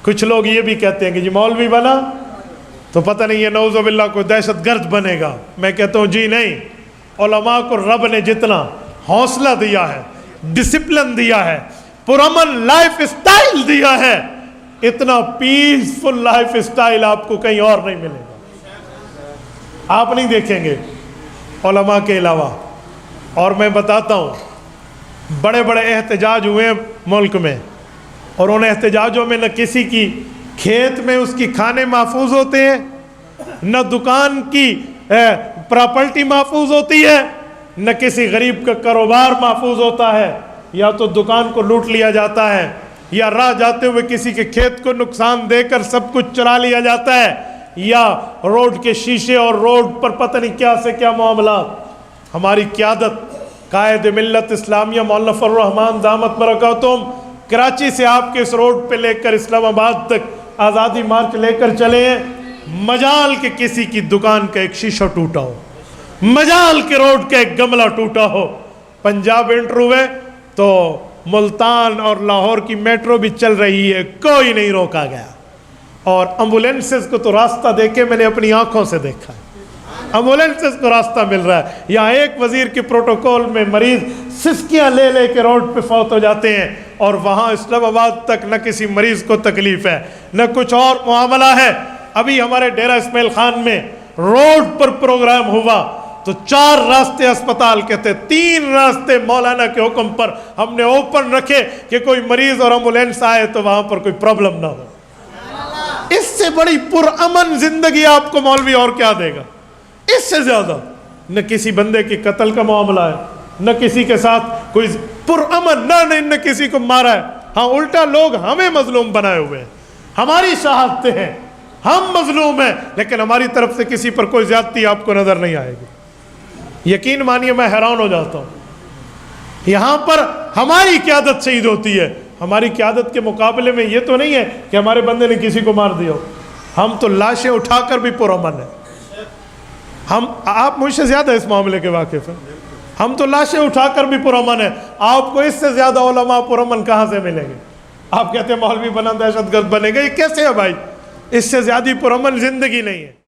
کچھ لوگ یہ بھی کہتے ہیں کہ جی مولوی بنا تو پتہ نہیں یہ نعوذ باللہ کوئی دہشت گرد بنے گا. میں کہتا ہوں جی نہیں، علماء کو رب نے جتنا حوصلہ دیا ہے، ڈسپلن دیا ہے، پرامن لائف اسٹائل دیا ہے، اتنا پیسفل لائف اسٹائل آپ کو کہیں اور نہیں ملے گا. آپ نہیں دیکھیں گے علماء کے علاوہ. اور میں بتاتا ہوں، بڑے بڑے احتجاج ہوئے ہیں ملک میں، اور ان احتجاجوں میں نہ کسی کی کھیت میں اس کی کھانے محفوظ ہوتے ہیں، نہ دکان کی پراپرٹی محفوظ ہوتی ہے، نہ کسی غریب کا کاروبار محفوظ ہوتا ہے. یا تو دکان کو لوٹ لیا جاتا ہے، یا راہ جاتے ہوئے کسی کے کھیت کو نقصان دے کر سب کچھ چرا لیا جاتا ہے، یا روڈ کے شیشے اور روڈ پر پتہ نہیں کیا سے کیا معاملات. ہماری قیادت قائد ملت اسلامیہ مولانا فضل الرحمان دامت برکاتہم کراچی سے آپ کے اس روڈ پہ لے کر اسلام آباد تک آزادی مارچ لے کر چلے ہیں. مجال کے کسی کی دکان کا ایک شیشہ ٹوٹا ہو، مجال کے روڈ کا ایک گملہ ٹوٹا ہو. پنجاب انٹر ہوئے تو ملتان اور لاہور کی میٹرو بھی چل رہی ہے، کوئی نہیں روکا گیا. اور ایمبولینسز کو تو راستہ دے کے میں نے اپنی آنکھوں سے دیکھا ہے، ایمبولینسز کو راستہ مل رہا ہے. یہاں ایک وزیر کے پروٹوکول میں مریض سسکیاں لے لے کے روڈ پہ فوت ہو جاتے ہیں، اور وہاں اسلام آباد تک نہ کسی مریض کو تکلیف ہے نہ کچھ اور معاملہ ہے. ابھی ہمارے ڈیرہ اسماعیل خان میں روڈ پر پروگرام ہوا تو 4 راستے اسپتال کے تھے، 3 راستے مولانا کے حکم پر ہم نے اوپن رکھے کہ کوئی مریض اور ایمبولینس آئے تو وہاں پر کوئی پرابلم نہ ہو. اس سے بڑی پرامن زندگی آپ کو مولوی اور کیا دے گا؟ اس سے زیادہ نہ کسی بندے کے قتل کا معاملہ ہے، نہ کسی کے ساتھ کوئی پرامن، نہ کسی کو مارا ہے. ہاں الٹا لوگ ہمیں مظلوم بنائے ہوئے ہیں، ہماری شہادتیں ہیں، ہم مظلوم ہیں، لیکن ہماری طرف سے کسی پر کوئی زیادتی آپ کو نظر نہیں آئے گی. یقین مانیے میں حیران ہو جاتا ہوں. یہاں پر ہماری قیادت شہید ہوتی ہے. ہماری قیادت کے مقابلے میں یہ تو نہیں ہے کہ ہمارے بندے نے کسی کو مار دیا ہو. ہم تو لاشیں اٹھا کر بھی پرامن ہیں. آپ مجھ سے زیادہ اس معاملے کے واقف ہیں. ہم تو لاشیں اٹھا کر بھی پرامن ہیں. آپ کو اس سے زیادہ علماء پرامن کہاں سے ملیں گے؟ آپ کہتے ہیں مولوی بنا دہشت گرد بنے گا، یہ کیسے ہے بھائی؟ اس سے زیادہ پرامن زندگی نہیں ہے.